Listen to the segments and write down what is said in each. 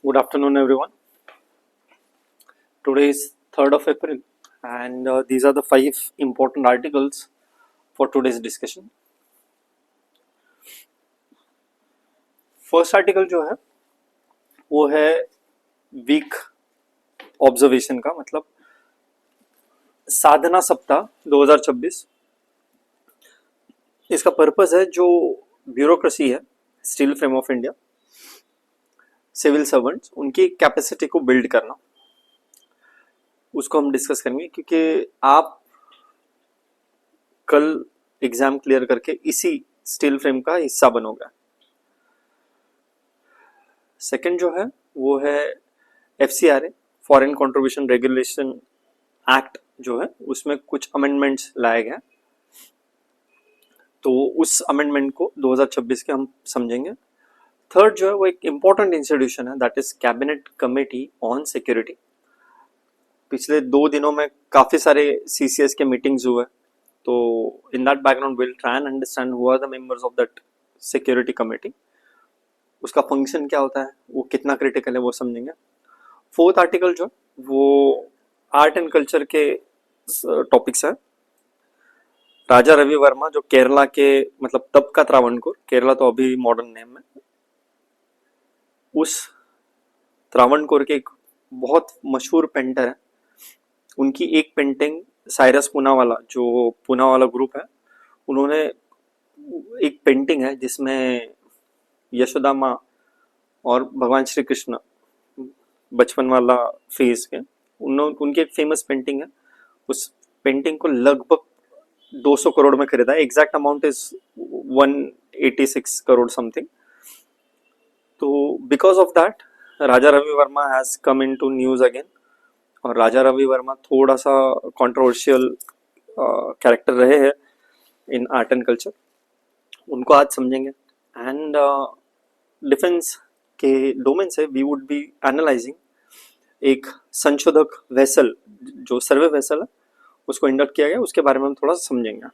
Good afternoon, everyone. Today is 3rd of April, and these are the 5 important articles for today's discussion. First article जो है वो है week observation का, मतलब साधना सप्ताह 2026। इसका पर्पस है जो ब्यूरोक्रेसी है, steel frame of India, civil servants, उनकी कैपेसिटी को बिल्ड करना, उसको हम डिस्कस करेंगे क्योंकि आप कल एग्जाम क्लियर करके इसी स्टील फ्रेम का हिस्सा बनोगे। सेकंड जो है वो है FCRA, foreign contribution regulation act जो है, उसमें कुछ अमेंडमेंट्स लाए गए, तो उस अमेंडमेंट को 2026 के हम समझेंगे। थर्ड जो है वो एक इम्पोर्टेंट इंस्टीट्यूशन है, that is cabinet committee on security. पिछले 2 दिनों में काफ़ी सारे CCS के मीटिंग्स हुए, तो in that background will try and understand who are the members of that security committee, उसका फंक्शन क्या होता है, वो कितना क्रिटिकल है, वो समझेंगे। फोर्थ आर्टिकल जो वो आर्ट एंड कल्चर के टॉपिक्स है। राजा रवि वर्मा जो केरला के, मतलब तब का त्रावणकोर, केरला तो अभी मॉडर्न नेम है, उस त्रावणकोर के एक बहुत मशहूर पेंटर है, उनकी एक पेंटिंग साइरस पूनावाला, जो पूनावाला ग्रुप है, उन्होंने एक पेंटिंग है जिसमें यशोदा माँ और भगवान श्री कृष्ण बचपन वाला फेज के, उनकी एक फेमस पेंटिंग है। उस पेंटिंग को लगभग 200 करोड़ में खरीदा है, exact amount is 186 crore something. तो because of that Raja Ravi Varma has come into news again, और राजा रवि वर्मा थोड़ा सा कंट्रोवर्शियल कैरेक्टर रहे हैं इन आर्ट एंड कल्चर, उनको आज समझेंगे। एंड डिफेंस के डोमेन से वी वुड बी एनालाइजिंग एक संशोधक वेसल, जो सर्वे वेसल है, उसको इंडक्ट किया गया, उसके बारे में हम थोड़ा समझेंगे।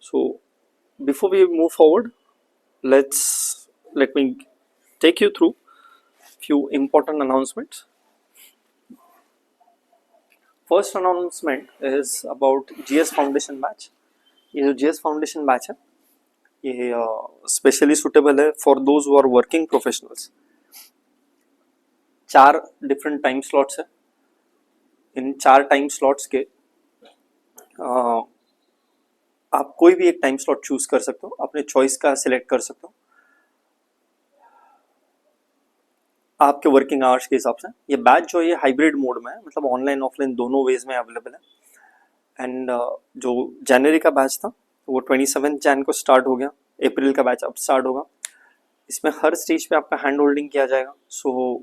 So before we move forward, let me take you through few important announcements. First announcement is about GS Foundation batch. ये जो GS Foundation batch है, ये स्पेशली सुटेबल है for those who are working professionals. 4 different time slots है। इन 4 time slots के आप कोई भी एक टाइम स्लॉट चूज कर सकते हो, अपने चॉइस का सिलेक्ट कर सकते हो आपके वर्किंग आवर्स के हिसाब से। ये बैच जो ये हाइब्रिड मोड में है, मतलब ऑनलाइन ऑफलाइन दोनों वेज में अवेलेबल है। एंड जो जनवरी का बैच था वो 27 जैन को स्टार्ट हो गया, अप्रैल का बैच अब स्टार्ट होगा। इसमें हर स्टेज पे आपका हैंड होल्डिंग किया जाएगा। So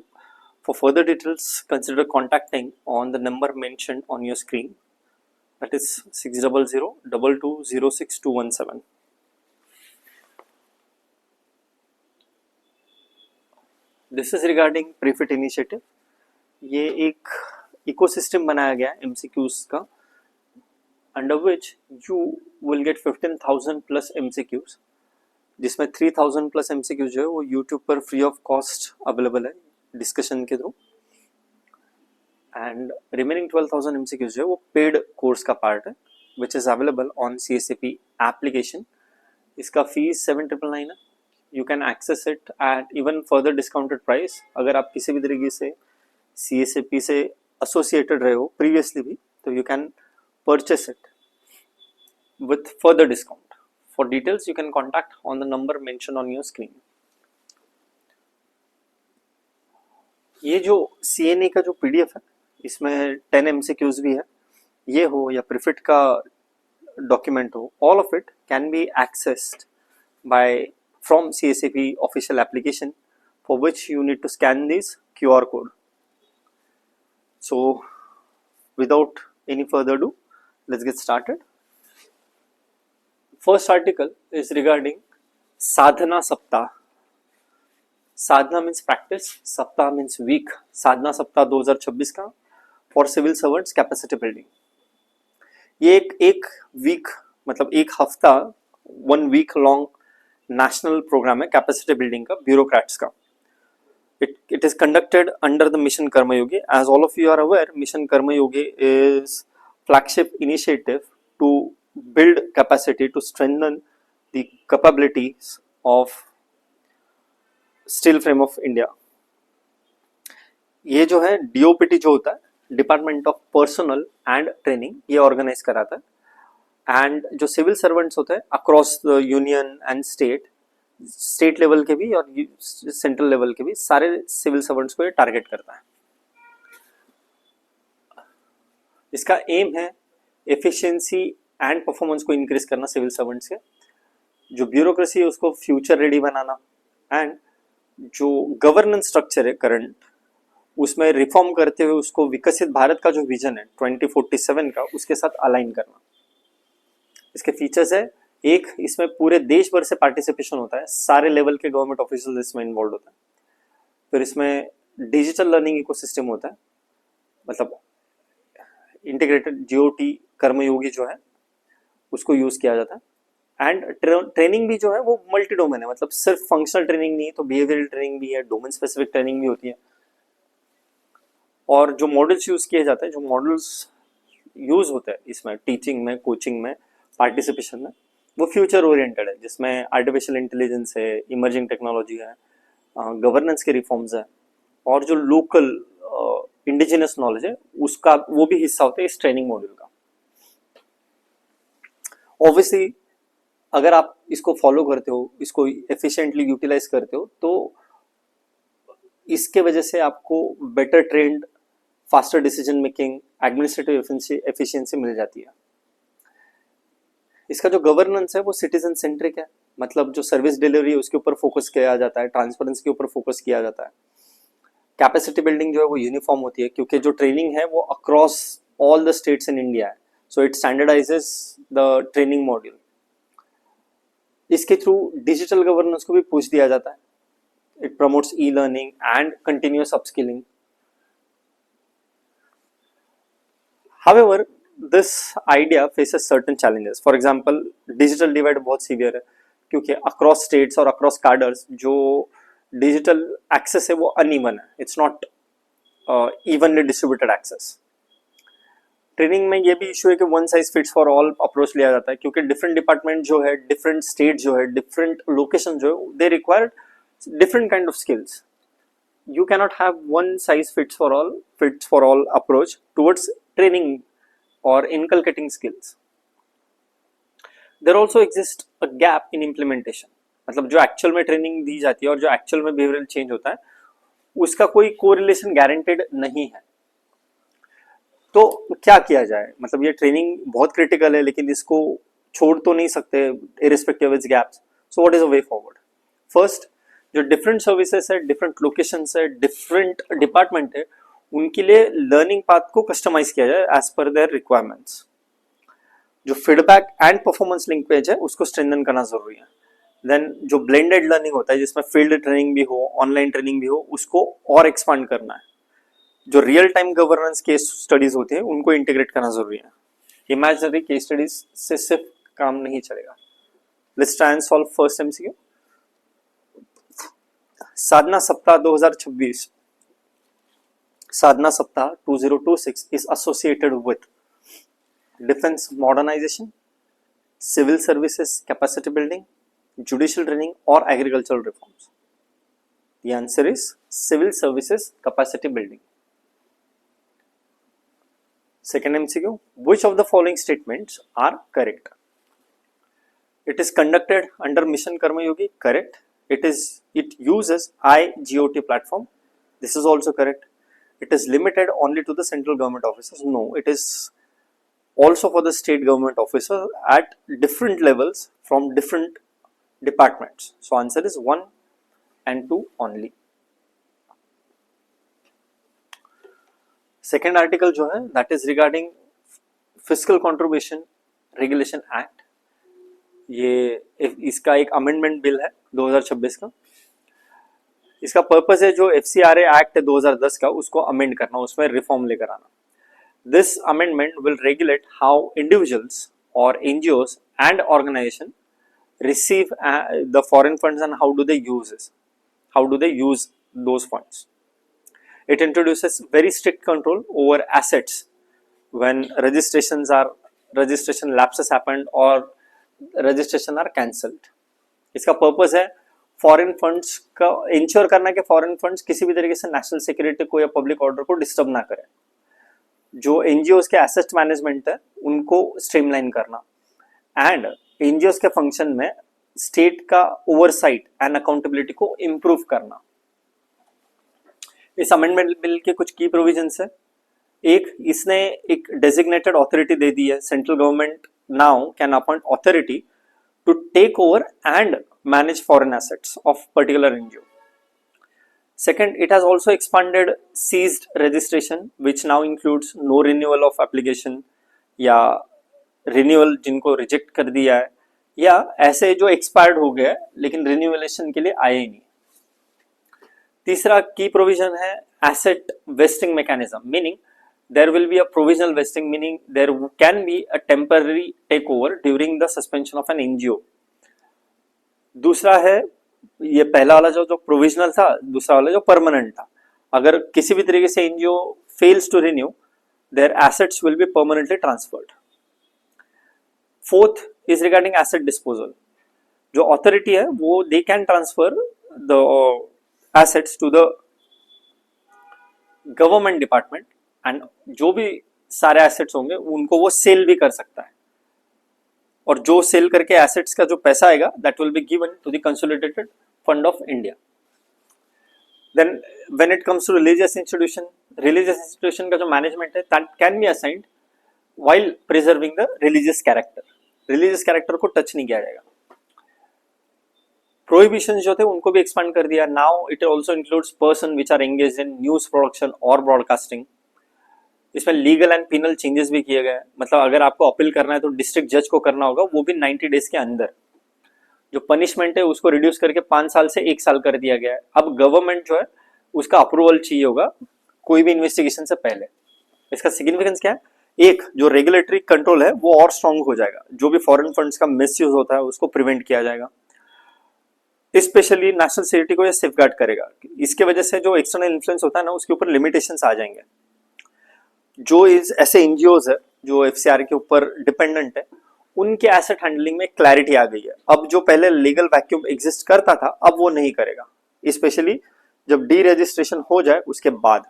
for further details consider contacting on the number mentioned on your screen, that is 6002206217। This is regarding prefit initiative. ये एक इकोसिस्टम बनाया गया है MCQs का, under which you will get 15,000 plus MCQs, जिसमें 3,000 प्लस MCQs जो है वो यूट्यूब पर फ्री ऑफ कॉस्ट अवेलेबल है डिस्कशन के थ्रू, एंड रिमेनिंग 12,000 MCQs जो है वो पेड कोर्स का पार्ट है, which is available on CSAP application. इसका फीस 7,999 है। You can access it at even further discounted price. अगर आप किसी भी तरीके से CSAP से एसोसिएटेड रहे हो प्रीवियसली भी, तो you can purchase it with further discount. For details you can contact on the number mention on your screen. ये जो CNA का जो PDF है, इसमें 10 MCQs भी है। ये हो या प्रीफिट का डॉक्यूमेंट हो, all of it can be accessed by from CSAP official application, for which you need to scan this QR code. So without any further ado, let's get started. First article is regarding sadhana saptah. Sadhana means practice, saptah means week. sadhana saptah 2026 का for civil servants capacity building. ये एक week, मतलब एक हफ्ता, 1 week long national programme है capacity building का, bureaucrats का। It is conducted under the Mission Karma Yogi. As all of you are aware, Mission Karma Yogi is flagship initiative to build capacity to strengthen the capabilities of steel frame of India. ये जो है DOPT जो होता है department of personal and training, ये organise कराता है। And जो सिविल सर्वेंट्स होते हैं across the union and state level के भी और सेंट्रल लेवल के भी सारे सिविल सर्वेंट्स को ये टारगेट करता है। इसका एम है एफिशिएंसी एंड परफॉर्मेंस को इंक्रीज करना सिविल सर्वेंट्स के, जो ब्यूरोक्रेसी है उसको फ्यूचर रेडी बनाना, एंड जो गवर्नेंस स्ट्रक्चर है करंट उसमें रिफॉर्म करते हुए उसको विकसित भारत का जो विजन है 2047 का उसके साथ अलाइन करना। इसके फीचर्स है, एक इसमें पूरे देश भर से पार्टिसिपेशन होता है, सारे लेवल के गवर्नमेंट ऑफिसर्स इसमें इन्वॉल्व होता है। फिर इसमें डिजिटल लर्निंग इकोसिस्टम होता है, मतलब इंटीग्रेटेड GOT कर्मयोगी जो है उसको यूज किया जाता है। एंड ट्रेनिंग भी जो है वो मल्टी डोमेन है, मतलब सिर्फ फंक्शनल ट्रेनिंग नहीं है, तो बिहेवियरल ट्रेनिंग भी है, डोमेन स्पेसिफिक ट्रेनिंग भी होती है। और जो मॉडल्स यूज किए जाते हैं, जो मॉडल्स यूज होते हैं इसमें टीचिंग में, कोचिंग में, पार्टिसिपेशन में, वो फ्यूचर ओरिएंटेड है, जिसमें आर्टिफिशियल इंटेलिजेंस है, इमर्जिंग टेक्नोलॉजी है, गवर्नेंस के रिफॉर्म्स है, और जो लोकल इंडिजिनस नॉलेज है उसका वो भी हिस्सा होता है इस ट्रेनिंग मॉड्यूल का। ऑब्वियसली अगर आप इसको फॉलो करते हो, इसको एफिशिएंटली यूटिलाइज करते हो, तो इसके वजह से आपको better trend, faster decision making, administrative efficiency मिल जाती है। इसका जो गवर्नेंस है वो सिटीजन सेंट्रिक है, मतलब जो सर्विस डिलीवरी है उसके ऊपर फोकस किया जाता है, ट्रांसपेरेंसी के ऊपर फोकस किया जाता है। कैपेसिटी बिल्डिंग जो है वो यूनिफॉर्म होती है, क्योंकि जो ट्रेनिंग है वो across all the states in India है, so it standardises the training module. इसके थ्रू डिजिटल गवर्नेंस को भी पुश दिया जाता है। It promotes e learning and continuous upskilling. However, this idea faces certain challenges. For example, digital divide बहुत severe है, क्योंकि अक्रॉस स्टेट्स और अक्रॉस कार्डर्स जो डिजिटल एक्सेस है वो अनइवन है, it's not evenly distributed access. Training में ये भी इशू है कि one size fits for all approach लिया जाता है, क्योंकि डिफरेंट डिपार्टमेंट जो है, डिफरेंट स्टेट जो है, डिफरेंट लोकेशन जो है, they require different kind of skills. You cannot have one size fits for all approach towards training or inculcating skills. There also exists a gap in implementation. मतलब जो actual में training दी जाती है और जो actual में बिहेवियरल चेंज होता है उसका कोई कोरिलेशन गारंटेड नहीं है। तो क्या किया जाए, मतलब ये ट्रेनिंग बहुत क्रिटिकल है, लेकिन इसको छोड़ तो नहीं सकते irrespective of its gaps. So what is a way forward? First, जो डिफरेंट सर्विसेज है, डिफरेंट लोकेशंस है, डिफरेंट डिपार्टमेंट है, उनके लिए लर्निंग पाथ को कस्टमाइज किया जाए एज पर देयर रिक्वायरमेंट्स। जो फीडबैक एंड परफॉर्मेंस लिंकेज है उसको स्ट्रेंथन करना जरूरी है। देन जो ब्लेंडेड लर्निंग होता है, जिसमें फील्ड ट्रेनिंग भी हो, ऑनलाइन ट्रेनिंग भी हो, उसको और एक्सपांड करना है। जो real time governance case studies होती है उनको इंटीग्रेट करना जरूरी है। इमेजिनरी केस स्टडीज से सिर्फ काम नहीं चलेगा। Let's try and solve first MCQ। साधना सप्ताह 2026, साधना सप्ताह 2026 is associated with defense modernization, civil services capacity building, judicial training or agricultural reforms. The answer is civil services capacity building. Second MCQ, which of the following statements are correct? It is conducted under Mission Karma Yogi, correct. It uses iGOT platform. This is also correct. It is limited only to the central government officers. No, it is also for the state government officers at different levels from different departments. So answer is 1 and 2 only. Second article जो है that is regarding Fiscal Contribution Regulation Act. ये इसका एक amendment bill है 2026 का। इसका purpose है जो FCRA एक्ट है 2010 का उसको अमेंड करना, उसमें रिफॉर्म लेकर आना। This amendment will regulate how individuals और NGOs and organisation receive the foreign funds and how do they use those funds. It introduces very strict control over assets when registration lapses happened or registration are cancelled. इसका purpose है foreign funds का ensure करना कि foreign funds किसी भी तरीके से national security को या पब्लिक ऑर्डर को डिस्टर्ब ना करें. जो एनजीओ के एसेट मैनेजमेंट है उनको स्ट्रीमलाइन करना एंड एनजीओ के फंक्शन में स्टेट का ओवरसाइट एंड अकाउंटेबिलिटी को इम्प्रूव करना. इस अमेंडमेंट बिल के कुछ की प्रोविजंस है. एक, इसने एक डेजिग्नेटेड अथॉरिटी दे दी है. Central government now can appoint authority to take over and manage foreign assets of particular NGO. Second, it has also expanded ceased registration, which now includes no renewal of application या renewal जिनको reject कर दिया है या ऐसे जो expired हो गया लेकिन renewation के लिए आए ही नहीं. तीसरा key provision है asset vesting mechanism, meaning there will be a provisional vesting, meaning there can be a temporary takeover during the suspension of an NGO. दूसरा है ये पहला वाला जो प्रोविजनल था, दूसरा वाला जो परमानेंट था. अगर किसी भी तरीके से NGO fails to renew, their assets will be permanently transferred. Fourth is regarding asset disposal. जो अथॉरिटी है वो they can transfer the assets to the government department and जो भी सारे एसेट्स होंगे उनको वो सेल भी कर सकता है और जो सेल करके एसेट्स का जो पैसा आएगा that will be given to the consolidated fund of India. Then when it comes to religious institution का जो मैनेजमेंट है that can be assigned while preserving the religious character. Religious character को touch नहीं किया जाएगा. प्रोहिबिशन जो थे उनको भी एक्सपांड कर दिया. Now it also includes person which are engaged in news production और ब्रॉडकास्टिंग. इसमें लीगल एंड पिनल चेंजेस भी किए गए. मतलब अगर आपको अपील करना है तो डिस्ट्रिक्ट जज को करना होगा, वो भी 90 डेज के अंदर. जो पनिशमेंट है उसको रिड्यूस करके 5 साल से 1 साल कर दिया गया है. अब गवर्नमेंट जो है उसका अप्रूवल चाहिए होगा कोई भी इन्वेस्टिगेशन से पहले. इसका सिग्निफिकेंस क्या है? एक, जो रेगुलेटरी कंट्रोल है वो और स्ट्रांग हो जाएगा. जो भी फॉरेन फंड्स का मिसयूज होता है उसको प्रिवेंट किया जाएगा. स्पेशली नेशनल सिक्योरिटी को यह सेफगार्ड करेगा. इसके वजह से जो एक्सटर्नल इन्फ्लुएंस होता है ना उसके ऊपर लिमिटेशंस आ जाएंगे. जो ऐसे एनजीओज है जो एफसीआर के ऊपर डिपेंडेंट है उनके एसेट हैंडलिंग में क्लैरिटी आ गई है. अब जो पहले लीगल वैक्यूम एग्जिस्ट करता था अब वो नहीं करेगा, स्पेशली जब डी रजिस्ट्रेशन हो जाए उसके बाद.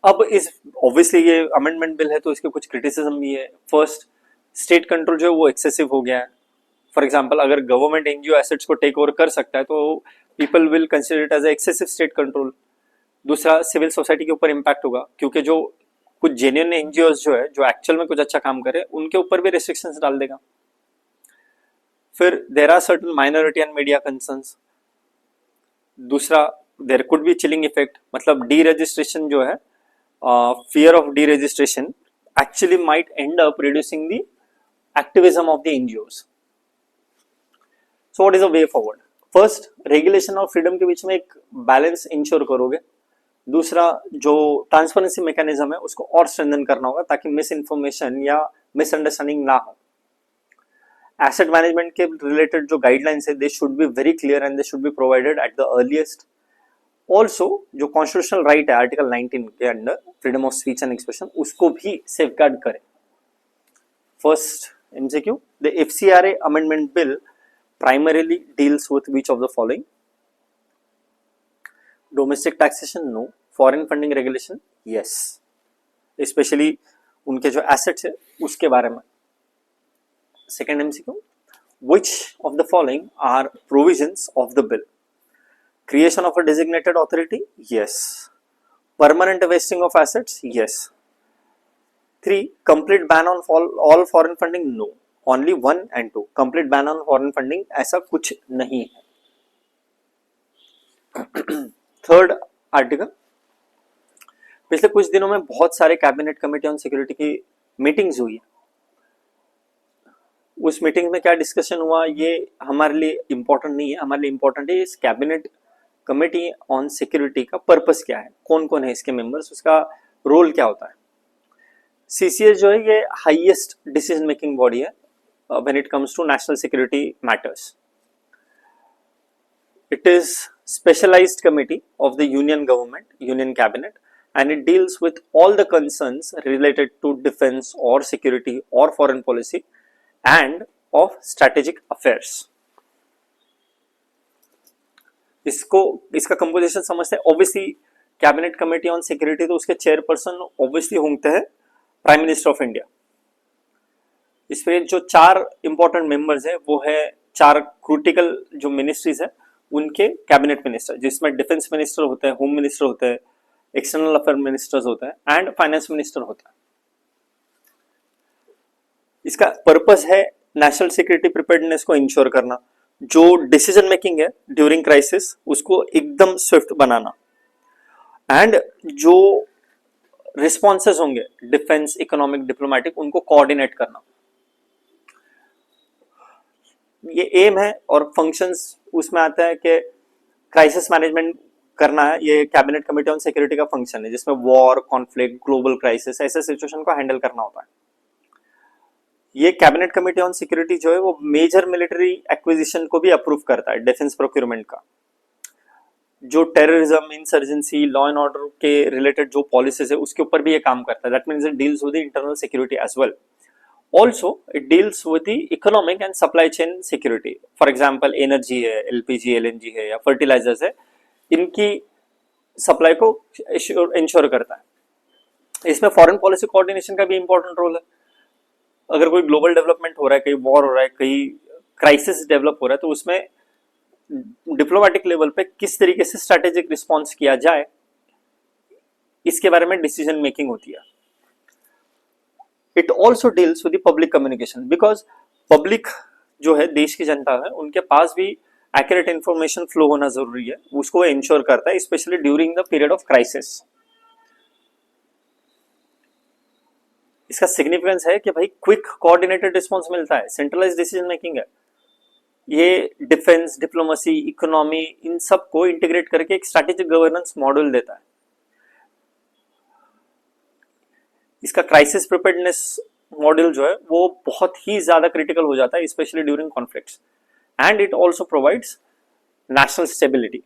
अब इस ऑब्वियसली ये अमेंडमेंट बिल है तो इसके कुछ क्रिटिसिज्म भी है. फर्स्ट, स्टेट कंट्रोल जो है वो एक्सेसिव हो गया है. फॉर एग्जाम्पल अगर गवर्नमेंट एनजीओ एसेट्स को टेक ओवर कर सकता है तो people will consider it as excessive state control. दूसरा, सिविल सोसाइटी के ऊपर इम्पैक्ट होगा क्योंकि जो कुछ जेन्युइन एनजीओज जो है जो एक्चुअल में कुछ अच्छा काम करे उनके ऊपर भी रेस्ट्रिक्शंस डाल देगा. फिर there are certain minority and media concerns. दूसरा, there could be chilling effect. मतलब डी रजिस्ट्रेशन जो है, fear of deregistration actually might end up reducing the activism of the NGOs. So what is a way forward? First, regulation और freedom के बीच में एक balance ensure करोगे. दूसरा, जो ट्रांसपेरेंसी मैकेनिज्म है उसको और स्ट्रेंथन करना होगा ताकि मिस इन्फॉर्मेशन या मिसअंडरस्टैंडिंग ना हो. एसेट मैनेजमेंट के रिलेटेड जो गाइडलाइंस है they should be very clear and they should be provided at the earliest. Also जो कॉन्स्टिट्यूशनल राइट है आर्टिकल 19 के under freedom of speech and expression उसको भी सेफगार्ड करें. First MCQ, the FCRA amendment bill primarily deals with which of the following? Domestic taxation, no. Foreign funding regulation, yes. Especially उनके जो assets है उसके बारे में. Second MCQ, which of the following are provisions of the bill? Creation of a designated authority, yes. Permanent vesting of assets, yes. 3, complete ban on all foreign funding, no. Only 1 and 2. Complete ban on foreign funding ऐसा कुछ नहीं है. Third article, पिछले कुछ दिनों में बहुत सारे कैबिनेट कमेटी ऑन सिक्योरिटी की मीटिंग्स हुई है. उस मीटिंग में क्या डिस्कशन हुआ ये हमारे लिए इम्पोर्टेंट नहीं है. हमारे लिए इम्पोर्टेंट है इस कैबिनेट कमेटी ऑन सिक्योरिटी का पर्पस क्या है, कौन कौन है इसके मेंबर्स, उसका रोल क्या होता है. सीसीएस जो है ये हाईएस्ट डिसीजन मेकिंग बॉडी है when it comes to national security matters. It is specialized committee of the union government, union cabinet, and it deals with all the concerns related to defense or security or foreign policy and of strategic affairs. इसको इसका composition समझते हैं. Obviously cabinet committee on security तो उसके chairperson obviously होंगे हैं prime minister of India. इसमें जो 4 इंपॉर्टेंट मेंबर्स है वो है 4 क्रिटिकल जो मिनिस्ट्रीज है उनके कैबिनेट मिनिस्टर, जिसमें डिफेंस मिनिस्टर होते हैं, होम मिनिस्टर होते हैं, एक्सटर्नल अफेयर मिनिस्टर्स होते हैं एंड फाइनेंस मिनिस्टर होता है. इसका पर्पस है नेशनल सिक्योरिटी प्रिपेयर्डनेस को इंश्योर करना, जो डिसीजन मेकिंग है ड्यूरिंग क्राइसिस उसको एकदम स्विफ्ट बनाना, एंड जो रिस्पॉन्सेस होंगे डिफेंस, इकोनॉमिक, डिप्लोमेटिक, उनको कोऑर्डिनेट करना. ये एम है. और फंक्शंस उसमें आता है कि क्राइसिस मैनेजमेंट करना है. ये कैबिनेट कमेटी ऑन सिक्योरिटी का फंक्शन है जिसमें वॉर, कॉन्फ्लिक्ट, ग्लोबल क्राइसिस ऐसे सिचुएशन को हैंडल करना होता है. ये कैबिनेट कमेटी ऑन सिक्योरिटी जो है वो मेजर मिलिट्री एक्विजिशन को भी अप्रूव करता है, डिफेंस प्रोक्योरमेंट का. जो terrorism, insurgency, law and order के रिलेटेड जो पॉलिसीज है उसके ऊपर भी ये काम करता है. That means it deals with the internal security as well. Also, it deals with the economic and supply chain security. For example, energy है, LPG, LNG है या fertilizers है, इनकी सप्लाई को इंश्योर करता है. इसमें फॉरेन पॉलिसी कोऑर्डिनेशन का भी इंपॉर्टेंट रोल है. अगर कोई ग्लोबल डेवलपमेंट हो रहा है, कहीं वॉर हो रहा है, कहीं क्राइसिस डेवलप हो रहा है, तो उसमें डिप्लोमेटिक लेवल पे किस तरीके से स्ट्रेटेजिक रिस्पॉन्स किया जाए इसके बारे में डिसीजन मेकिंग होती है. It also deals with the public communication because public जो है देश की जनता है उनके पास भी accurate information flow होना जरूरी है. उसको इंश्योर करता है specially during the period of crisis. इसका सिग्निफिकेंस है कि भाई क्विक कोऑर्डिनेटेड रिस्पॉन्स मिलता है, सेंट्रलाइज्ड डिसीजन मेकिंग है. ये डिफेंस, डिप्लोमेसी, इकोनॉमी इन सब को इंटीग्रेट करके एक स्ट्रेटेजिक गवर्नेंस मॉडल देता है. इसका क्राइसिस प्रिपेयर्डनेस मॉडल जो है वो बहुत ही ज्यादा क्रिटिकल हो जाता है specially during conflicts, and it also provides national stability.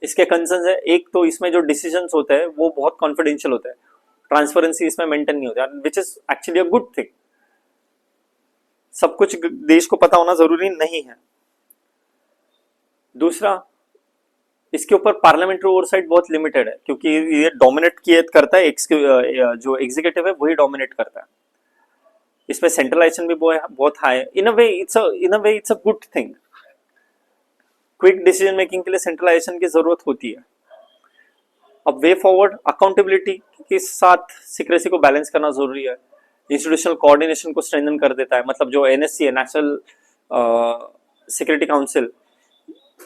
इसके कंसर्न्स है, एक तो इसमें जो डिसीजंस होते हैं वो बहुत कॉन्फिडेंशियल होते हैं, ट्रांसपेरेंसी इसमें मेंटेन नहीं होता, which is actually a good thing. सब कुछ देश को पता होना जरूरी नहीं है. दूसरा, इसके ऊपर पार्लियामेंट्री ओवरसाइट बहुत लिमिटेड है क्योंकि ये डोमिनेट किए करता है, जो एग्जीक्यूटिव है वही डोमिनेट करता है. इसमें सेंट्रलाइजेशन भी बहुत हाई है. In a way it's a good thing. Quick decision making के लिए सेंट्रलाइजेशन की जरूरत होती है. अब वे फॉरवर्ड अकाउंटेबिलिटी के साथ सीक्रेसी को बैलेंस करना जरूरी है. इंस्टीट्यूशनल कोऑर्डिनेशन को स्ट्रेंथन कर देता है. मतलब जो एनएससी है, नेशनल सिक्योरिटी काउंसिल,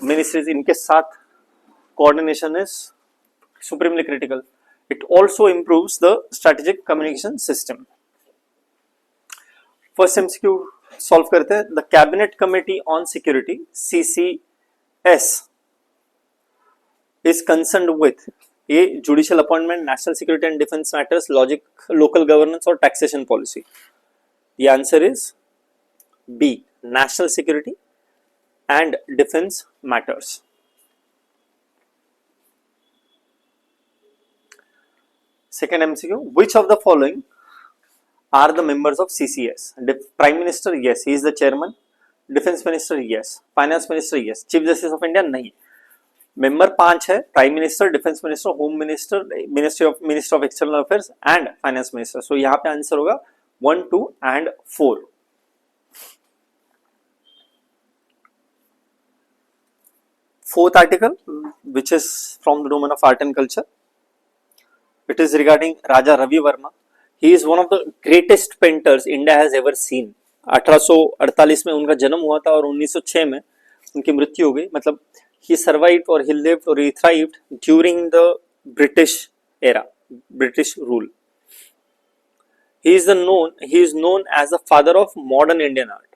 मिनिस्ट्रीज, इनके साथ coordination is supremely critical. It also improves the strategic communication system. First MCQ solve करते हैं. The Cabinet Committee on Security (CCS) is concerned with A. Judicial appointment, national security and defense matters, local governance or taxation policy. The answer is B. National security and defense matters. Second MCQ, which of the following are the members of CCS? Prime Minister, yes, he is the chairman. Defense Minister, yes. Finance Minister, yes. Chief Justice of India, नहीं. Member 5 है, prime minister, defence minister, home minister, minister of external affairs and finance minister. So यहाँ पे answer होगा 1, 2 and 4. Fourth article, which is from the domain of art and culture. It is regarding Raja Ravi Verma. He is one of the greatest painters India has ever seen. 1848 में उनका जन्म हुआ था और 1906 में उनकी मृत्यु हो गई. मतलब he survived or he lived or he thrived during the British era, British rule. He is known as the father of modern Indian art.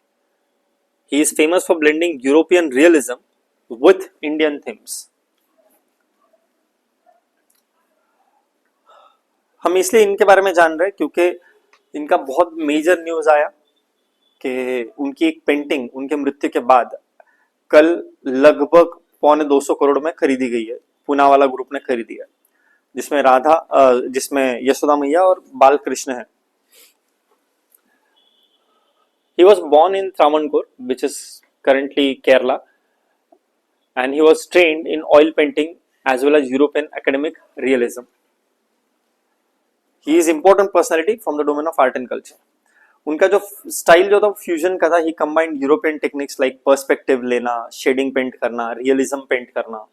He is famous for blending European realism with Indian themes. हम इसलिए इनके बारे में जान रहे हैं क्योंकि इनका बहुत मेजर न्यूज आया कि उनकी एक पेंटिंग उनके मृत्यु के बाद कल लगभग 225 करोड़ में खरीदी गई है, पूनावाला ग्रुप ने खरीदी है, जिसमें यशोदा मैया और बालकृष्ण है। He was born in Travancore, which is currently Kerala, and he was trained in oil painting as well as European academic realism. He is important personality from the domain of art and culture. उनका जो style जो था fusion का था, he combined European techniques like perspective लेना, shading paint करना, realism paint करना.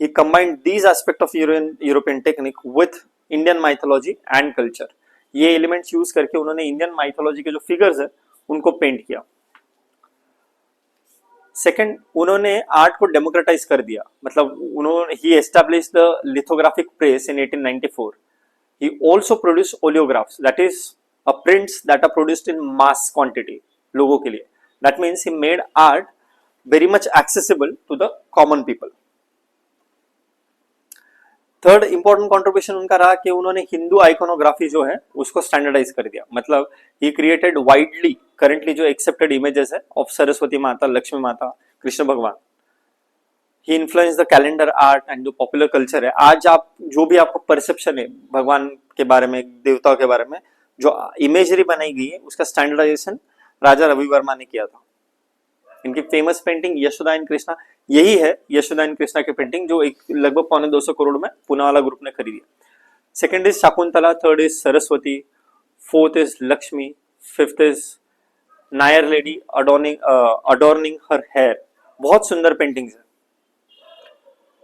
He combined these aspects of European technique with Indian mythology and culture. ये एलिमेंट्स यूज करके उन्होंने इंडियन माइथोलॉजी के जो फिगर्स है उनको पेंट किया. सेकंड, उन्होंने आर्ट को डेमोक्रेटाइज कर दिया, मतलब उन्होंने he establish the lithographic press in 1894. He also produce oleographs, that is a prints that are produced in mass quantity लोगों के लिए. That means he made art very much accessible to the common people. Third important contribution उनका रहा कि उन्होंने Hindu iconography जो है उसको स्टैंडर्डाइज कर दिया. मतलब ही क्रिएटेड वाइडली करंटली जो एक्सेप्टेड इमेजेस है ऑफ सरस्वती माता, लक्ष्मी माता, कृष्ण भगवान. He influence the calendar art and जो पॉपुलर कल्चर है. आज आप जो भी आपको परसेप्शन है भगवान के बारे में, देवताओं के बारे में, जो इमेजरी बनाई गई है उसका स्टैंडर्डाइजेशन राजा रवि वर्मा ने किया था. इनकी famous painting Yashoda and Krishna यही है, यशोदा एंड कृष्णा की पेंटिंग जो एक लगभग 225 करोड़ में पूनावाला ग्रुप ने खरीदी. Second is Shakuntala, third is Saraswati, fourth is Lakshmi, fifth is Nair lady adorning her hair. बहुत सुंदर पेंटिंग्स है.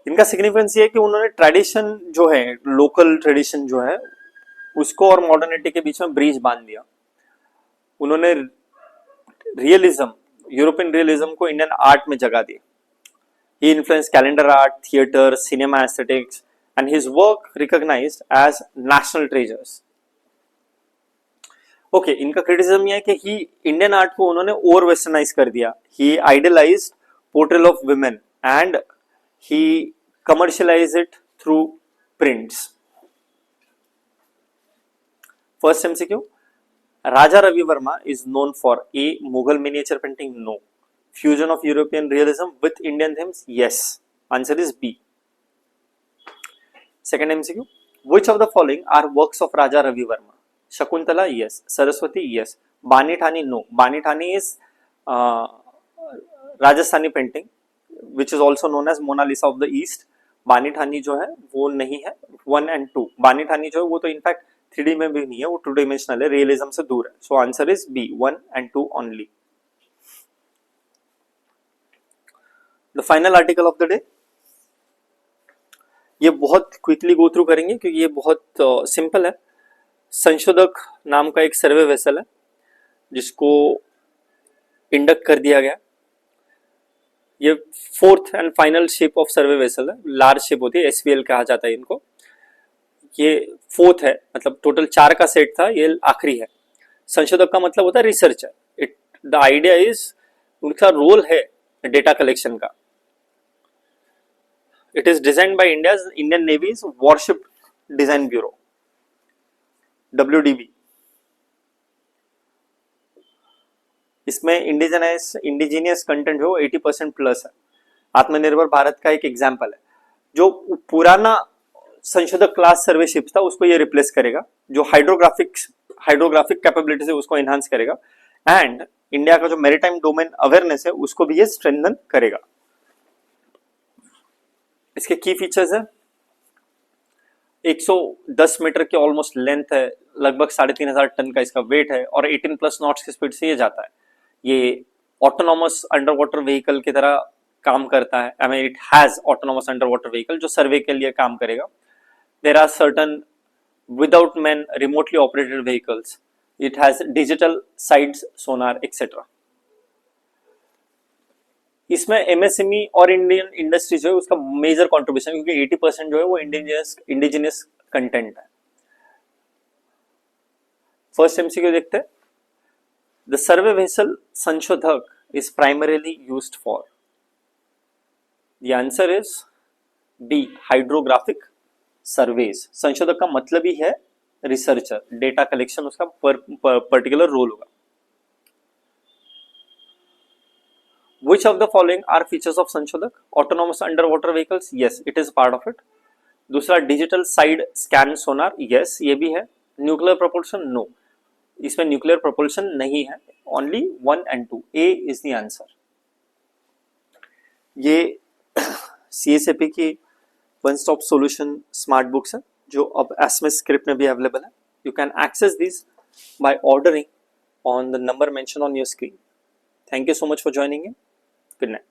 इनका सिग्निफिकेंस ये है कि उन्होंने ट्रेडिशन जो है, लोकल ट्रेडिशन जो है उसको और मॉडर्निटी के बीच में ब्रिज बांध दिया. उन्होंने रियलिज्म, यूरोपियन रियलिज्म को इंडियन आर्ट में जगह दी. He influenced calendar art, theater, cinema aesthetics, and his work recognized as national treasures. Okay, इनका क्रिटिसिज्म ये है कि ही इंडियन आर्ट को उन्होंने ओवर वेस्टर्नाइज कर दिया. He idolized portrayal of women and he commercialized it through prints. First MCQ, Raja Ravi Verma is known for A. Mughal miniature painting? No. Fusion of European realism with Indian themes? Yes. Answer is B. Second MCQ. Which of the following are works of Raja Ravi Verma? Shakuntala? Yes. Saraswati? Yes. Bani Thani? No. Bani Thani is Rajasthani painting, which is also known as Mona Lisa of the East. Bani Thani जो है वो नहीं है. 1 and 2. Bani Thani जो है वो तो in fact 3D में भी नहीं है, वो 2 dimensional है, रियलिज्म से दूर है. So answer is B. 1 and 2 only. The final article of the day, ये बहुत क्विकली गो थ्रू करेंगे क्योंकि ये बहुत सिंपल है. संशोधक नाम का एक सर्वे वेसल है जिसको इंडक्ट कर दिया गया. ये fourth and final ship of survey vessel है. लार्ज शिप होती है, SVL कहा जाता है इनको. ये फोर्थ है, मतलब टोटल 4 का सेट था, ये आखिरी है. संशोधक का मतलब होता है रिसर्चर. द आइडिया इज, उनका रोल है डेटा कलेक्शन का. It is designed by Indian Navy's Warship Design Bureau, WDB. इसमें इंडिजिनियस कंटेंट जो 80% प्लस है. आत्मनिर्भर भारत का एक एग्जाम्पल है. जो पुराना संशोधक क्लास सर्वे शिप था उसको ये रिप्लेस करेगा. जो हाइड्रोग्राफिक कैपेबिलिटी है उसको एनहांस करेगा. एंड इंडिया का जो मैरीटाइम डोमेन अवेयरनेस है उसको भी ये स्ट्रेंथन करेगा. इसके की फीचर्स है, 110 मीटर की ऑलमोस्ट लेंथ है, लगभग 3500 टन का इसका वेट है और 18 प्लस नॉट्स की स्पीड से ये जाता है. ये ऑटोनॉमस अंडर वाटर व्हीकल की तरह काम करता है. I mean it has autonomous under water vehicle जो सर्वे के लिए काम करेगा. There are certain without man remotely operated vehicles. It has digital sides, sonar etcetera. इसमें MSME और इंडियन इंडस्ट्री जो है उसका मेजर कंट्रीब्यूशन, क्योंकि 80% जो है वो इंडिजिनियस कंटेंट है. फर्स्ट MCQ देखते हैं. द सर्वे वेसल संशोधक is primarily used for. The answer is B. Hydrographic surveys. संशोधक का मतलब ही है रिसर्चर, डेटा कलेक्शन उसका पर्टिकुलर रोल होगा. Which of the following are features of संशोधक? Autonomous underwater vehicles, yes, it is part of it. दूसरा digital side scan sonar, yes ये भी है. न्यूक्लियर propulsion, नो, इसमें न्यूक्लियर propulsion नहीं है. Only 1 and 2, a is the answer. ये CSAP की one stop solution smart books है जो अब एसएमएस स्क्रिप्ट में भी अवेलेबल है. You can access this by ordering on the number mentioned on your screen. Thank you so much for joining in. Good night.